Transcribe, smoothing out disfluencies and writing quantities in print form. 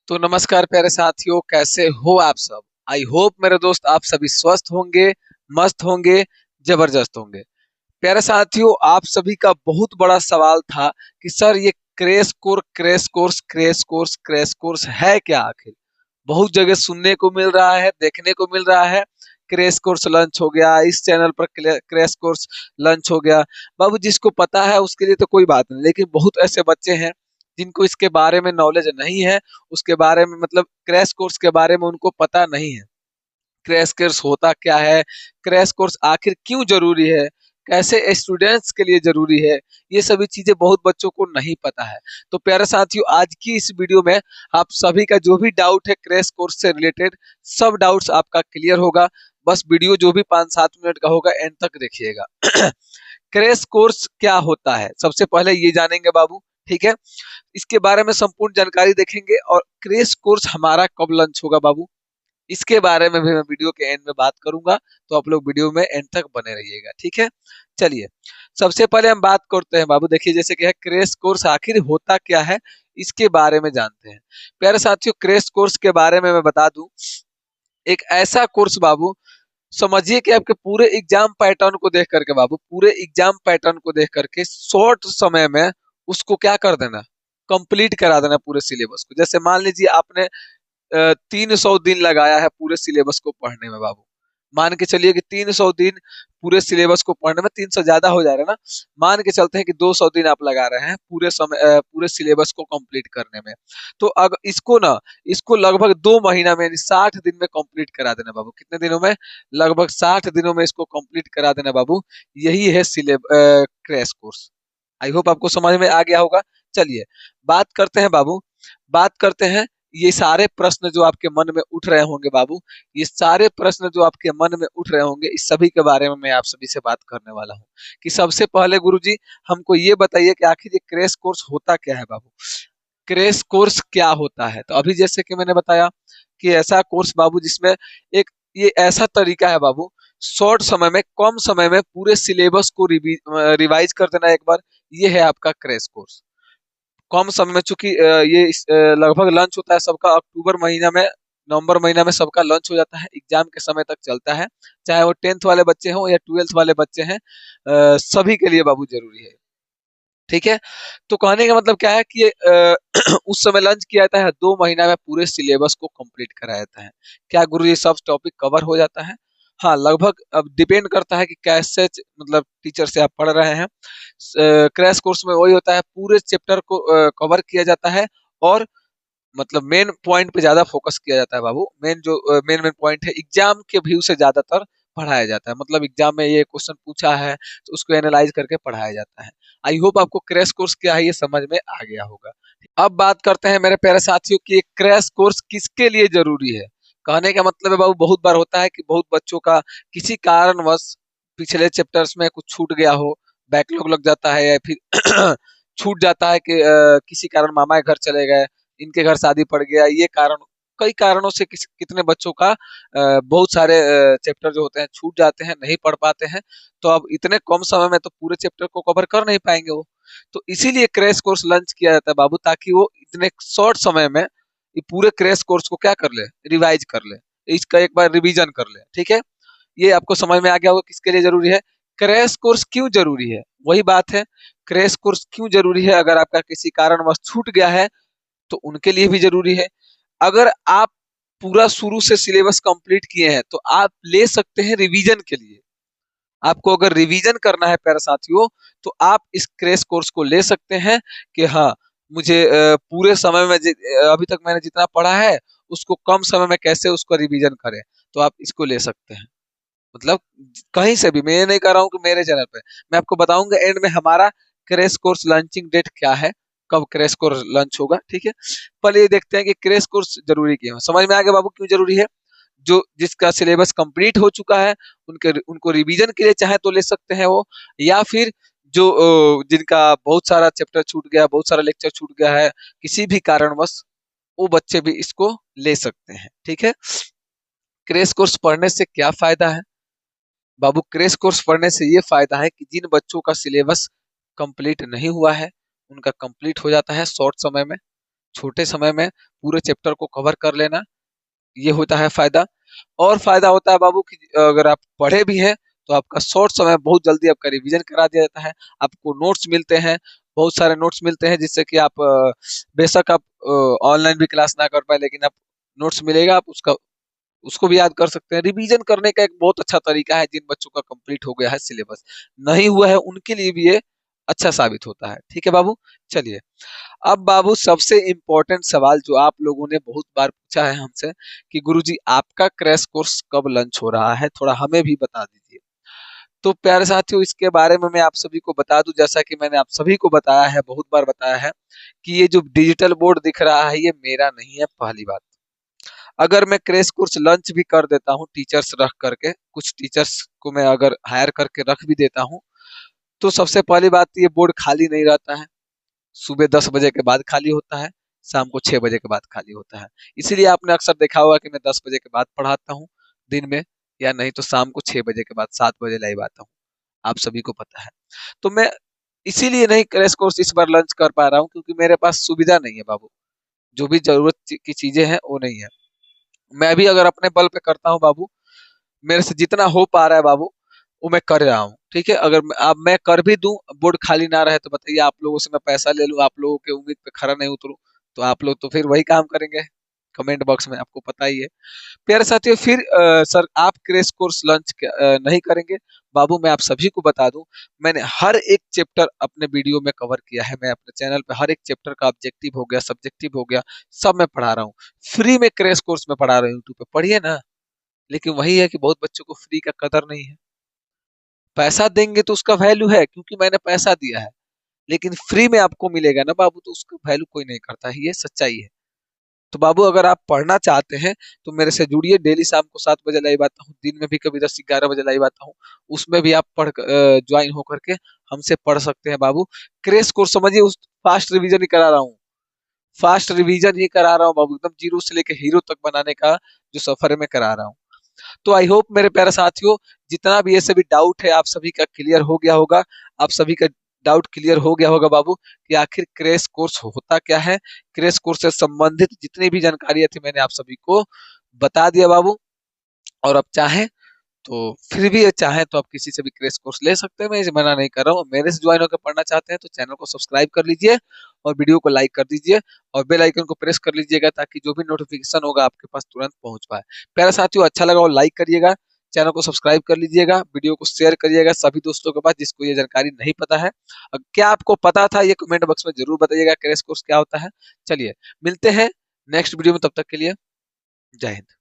तो नमस्कार प्यारे साथियों, कैसे हो आप सब। आई होप मेरे दोस्त आप सभी स्वस्थ होंगे, मस्त होंगे, जबरदस्त होंगे। प्यारे साथियों, आप सभी का बहुत बड़ा सवाल था कि सर ये क्रैश कोर्स है क्या आखिर। बहुत जगह सुनने को मिल रहा है, देखने को मिल रहा है। क्रैश कोर्स लंच हो गया, इस चैनल पर क्रैश कोर्स लंच हो गया। बाबू जिसको पता है उसके लिए तो कोई बात नहीं, लेकिन बहुत ऐसे बच्चे हैं जिनको इसके बारे में नॉलेज नहीं है। उसके बारे में मतलब क्रैश कोर्स के बारे में उनको पता नहीं है। क्रैश कोर्स होता क्या है, क्रैश कोर्स आखिर क्यों जरूरी है, कैसे स्टूडेंट्स के लिए जरूरी है, ये सभी चीजें बहुत बच्चों को नहीं पता है। तो प्यारे साथियों, आज की इस वीडियो में आप सभी का जो भी डाउट है क्रैश कोर्स से रिलेटेड, सब डाउट्स आपका क्लियर होगा। बस वीडियो जो भी 5-7 मिनट का होगा एंड तक देखिएगा। क्रैश कोर्स क्या होता है सबसे पहले ये जानेंगे बाबू, ठीक है। इसके बारे में संपूर्ण जानकारी देखेंगे और क्रैश कोर्स हमारा कब लॉन्च होगा बाबू, इसके बारे में भी मैं वीडियो के एंड में बात करूंगा। तो आप लोग वीडियो में एंड तक बने रहिएगा, ठीक है। चलिए, सबसे पहले हम बात करते हैं बाबू। देखिए जैसे कि है क्रैश कोर्स आखिर होता क्या है, इसके बारे में जानते हैं। प्यारे साथियों, क्रैश कोर्स के बारे में मैं बता दूं, एक ऐसा कोर्स बाबू, समझिए कि आपके पूरे एग्जाम पैटर्न को देख करके बाबू, पूरे एग्जाम पैटर्न को देख करके शॉर्ट समय में उसको क्या कर देना, कंप्लीट करा देना पूरे सिलेबस को। जैसे मान लीजिए आपने 300 दिन लगाया है पूरे सिलेबस को पढ़ने में बाबू। मान के चलिए कि 300 दिन पूरे सिलेबस को पढ़ने में, 300 ज्यादा हो जा रहा है ना। मान के चलते हैं कि 200 दिन आप लगा रहे हैं पूरे समय पूरे सिलेबस को कंप्लीट करने में। तो अगर इसको लगभग 2 महीना में यानी 60 दिन में कंप्लीट करा देना बाबू। कितने दिनों में? लगभग 60 दिनों में इसको कंप्लीट करा देना बाबू। यही है क्रैश कोर्स। आई होप आपको समझ में आ गया होगा। चलिए बात करते हैं बाबू, बात करते हैं ये सारे प्रश्न जो आपके मन में उठ रहे होंगे बाबू, ये सारे प्रश्न जो आपके मन में उठ रहे होंगे, इस सभी के बारे में मैं आप सभी से बात करने वाला हूँ। कि सबसे पहले गुरुजी हमको ये बताइए कि आखिर ये क्रैश कोर्स होता क्या है बाबू। क्रैश कोर्स क्या होता है? तो अभी जैसे कि मैंने बताया कि ऐसा कोर्स बाबू जिसमें एक ये ऐसा तरीका है बाबू, शॉर्ट समय में, कम समय में पूरे सिलेबस को रिवाइज कर देना एक बार। ये है आपका क्रैश कोर्स। कम समय में, चूंकि लगभग लॉन्च होता है सबका अक्टूबर महीना में, नवंबर महीना में सबका लॉन्च हो जाता है, एग्जाम के समय तक चलता है। चाहे वो 10th वाले बच्चे हों या 12th वाले बच्चे हैं, सभी के लिए बाबू जरूरी है, ठीक है। तो कहने का मतलब क्या है कि ये उस समय लॉन्च किया जाता है, 2 महीना में पूरे सिलेबस को कंप्लीट कराया जाता है। क्या गुरु ये सब टॉपिक कवर हो जाता है? हाँ लगभग। अब डिपेंड करता है कि कैसे मतलब टीचर से आप पढ़ रहे हैं। क्रैश कोर्स में वही होता है, पूरे चैप्टर को कवर किया जाता है और मतलब मेन पॉइंट पे ज्यादा फोकस किया जाता है बाबू। मेन जो मेन मेन पॉइंट है एग्जाम के व्यू से ज्यादातर पढ़ाया जाता है। मतलब एग्जाम में ये क्वेश्चन पूछा है तो उसको एनालाइज करके पढ़ाया जाता है। आई होप आपको क्रैश कोर्स क्या है ये समझ में आ गया होगा। अब बात करते हैं मेरे प्यारे साथियों कि क्रैश कोर्स किसके लिए जरूरी है। कहने का मतलब है बाबू, बहुत बार होता है कि बहुत बच्चों का किसी कारणवश पिछले चैप्टर्स में कुछ छूट गया हो, बैकलॉग लग जाता है, या फिर छूट जाता है कि किसी कारण मामा के घर चले गए, इनके घर शादी पड़ गया, ये कारण, कई कारणों से कितने बच्चों का बहुत सारे चैप्टर जो होते हैं छूट जाते हैं, नहीं पढ़ पाते हैं। तो अब इतने कम समय में तो पूरे चैप्टर को कवर कर नहीं पाएंगे वो। तो इसीलिए क्रैश कोर्स लॉन्च किया जाता है बाबू, ताकि वो इतने शॉर्ट समय में ये पूरे क्रैश कोर्स को क्या कर ले, रिवाइज कर ले, इसका एक बार रिवीजन कर ले, ठीक है। ये आपको समझ में आ गया होगा किसके लिए जरूरी है। क्रैश कोर्स क्यों जरूरी है, वही बात है। क्रैश कोर्स क्यों जरूरी है? अगर आपका किसी कारणवश छूट गया है तो उनके लिए भी जरूरी है। अगर आप पूरा शुरू से सिलेबस कंप्लीट किए हैं तो आप ले सकते हैं रिवीजन के लिए। आपको अगर रिवीजन करना है प्यारे साथियों, तो आप इस क्रैश कोर्स को ले सकते हैं कि हाँ मुझे पूरे समय में अभी तक मैंने जितना पढ़ा है उसको कम समय में कैसे उसको रिवीजन करें, तो आप इसको ले सकते हैं। मतलब कहीं से भी, मैं ये नहीं कर रहा हूँ कि मेरे चैनल पे, मैं आपको बताऊंगा एंड में हमारा क्रैश कोर्स लॉन्चिंग डेट क्या है, कब क्रैश कोर्स लॉन्च होगा, ठीक है। पहले ये देखते हैं कि क्रैश कोर्स जरूरी क्यों है। समझ में आ गया बाबू क्यों जरूरी है। जो जिसका सिलेबस कंप्लीट हो चुका है उनके उनको रिवीजन के लिए चाहे तो ले सकते हैं वो, या फिर जो जिनका बहुत सारा चैप्टर छूट गया, बहुत सारा लेक्चर छूट गया है किसी भी कारणवश, वो बच्चे भी इसको ले सकते हैं, ठीक है। क्रैश कोर्स पढ़ने से क्या फायदा है बाबू? क्रैश कोर्स पढ़ने से ये फायदा है कि जिन बच्चों का सिलेबस कंप्लीट नहीं हुआ है उनका कंप्लीट हो जाता है शॉर्ट समय में। छोटे समय में पूरे चैप्टर को कवर कर लेना, ये होता है फायदा। और फायदा होता है बाबू कि अगर आप पढ़े भी हैं तो आपका शॉर्ट समय में बहुत जल्दी आपका रिवीजन करा दिया जाता है। आपको नोट्स मिलते हैं, बहुत सारे नोट्स मिलते हैं, जिससे कि आप बेशक आप ऑनलाइन भी क्लास ना कर पाए, लेकिन आप नोट्स मिलेगा, आप उसका उसको भी याद कर सकते हैं। रिवीजन करने का एक बहुत अच्छा तरीका है, जिन बच्चों का कंप्लीट हो गया है सिलेबस, नहीं हुआ है उनके लिए भी ये अच्छा साबित होता है। ठीक है बाबू, चलिए अब बाबू सबसे इम्पोर्टेंट सवाल जो आप लोगों ने बहुत बार पूछा है हमसे कि गुरुजी आपका क्रैश कोर्स कब लॉन्च हो रहा है, थोड़ा हमें भी बता दीजिए। तो प्यारे साथियों, इसके बारे में मैं आप सभी को बता दूं, जैसा कि मैंने आप सभी को बताया है, बहुत बार बताया है कि ये जो डिजिटल बोर्ड दिख रहा है ये मेरा नहीं है। पहली बात, अगर मैं क्रैश कोर्स लॉन्च भी कर देता हूँ टीचर्स रख करके, कुछ टीचर्स को मैं अगर हायर करके रख भी देता हूँ, तो सबसे पहली बात ये बोर्ड खाली नहीं रहता है। सुबह 10 बजे के बाद खाली होता है, शाम को 6 बजे के बाद खाली होता है। इसीलिए आपने अक्सर देखा होगा कि मैं 10 बजे के बाद पढ़ाता हूँ दिन में, या नहीं तो शाम को 6 बजे के बाद 7 बजे लाइव आता हूँ, आप सभी को पता है। तो मैं इसीलिए नहीं क्रैश कोर्स इस बार लॉन्च कर पा रहा हूँ, क्योंकि मेरे पास सुविधा नहीं है बाबू, जो भी जरूरत की चीजें हैं वो नहीं है। मैं भी अगर अपने बल पे करता हूँ बाबू, मेरे से जितना हो पा रहा है बाबू वो मैं कर रहा हूँ। ठीक है, अगर अब मैं कर भी दूं, बोर्ड खाली ना रहे, तो बताइए आप लोगों से मैं पैसा ले लूं, आप लोगों के उम्मीद पे खरा नहीं उतरूं, तो आप लोग तो फिर वही काम करेंगे कमेंट बॉक्स में, आपको पता ही है। प्यारे साथियों, फिर सर आप क्रैश कोर्स लॉन्च नहीं करेंगे? बाबू मैं आप सभी को बता दूं, मैंने हर एक चैप्टर अपने वीडियो में कवर किया है। मैं अपने चैनल पे हर एक चैप्टर का ऑब्जेक्टिव हो गया, सब्जेक्टिव हो गया, सब मैं पढ़ा रहा हूँ। फ्री में क्रैश कोर्स में पढ़ा रहा हूँ, यूट्यूब पे पढ़िए ना। लेकिन वही है कि बहुत बच्चों को फ्री का कदर नहीं है। पैसा देंगे तो उसका वैल्यू है, क्योंकि मैंने पैसा दिया है। लेकिन फ्री में आपको मिलेगा ना बाबू, तो उसका वैल्यू कोई नहीं करता है, ये सच्चाई है। तो बाबू अगर आप पढ़ना चाहते हैं तो मेरे से जुड़िए, डेली शाम को 7 बजे लाइव आता हूँ, दिन में भी कभी 10-11 बजे लाइव आता हूँ। उसमें भी आप पढ़ ज्वाइन होकर के हमसे पढ़ सकते हैं बाबू। क्रैश कोर्स समझिए, उस फास्ट रिवीजन ही करा रहा हूँ, फास्ट रिवीजन ही करा रहा हूँ बाबू, एकदम जीरो से लेके हीरो तक बनाने का जो सफर है मैं करा रहा हूँ। तो आई होप मेरे प्यारे साथियों, जितना भी ये सभी डाउट है आप सभी का क्लियर हो गया होगा। आप सभी का डाउट क्लियर हो गया होगा बाबू कि आखिर क्रैश कोर्स होता क्या है। क्रैश कोर्स से संबंधित जितनी भी जानकारियां थी मैंने आप सभी को बता दिया बाबू। और अब चाहें तो फिर भी चाहें तो आप किसी से भी क्रैश कोर्स ले सकते हैं, मैं इसे मना नहीं कर रहा हूँ। मेरे से ज्वाइन होकर पढ़ना चाहते हैं तो चैनल को सब्सक्राइब कर लीजिए और वीडियो को लाइक कर दीजिए और बेल आइकन को प्रेस कर लीजिएगा, ताकि जो भी नोटिफिकेशन होगा आपके पास तुरंत पहुंच पाए। प्यारे साथियों, अच्छा लगा और लाइक करिएगा, चैनल को सब्सक्राइब कर लीजिएगा, वीडियो को शेयर करिएगा सभी दोस्तों के पास जिसको ये जानकारी नहीं पता है। क्या आपको पता था, ये कमेंट बॉक्स में जरूर बताइएगा क्रैश कोर्स क्या होता है। चलिए मिलते हैं नेक्स्ट वीडियो में, तब तक के लिए जय हिंद।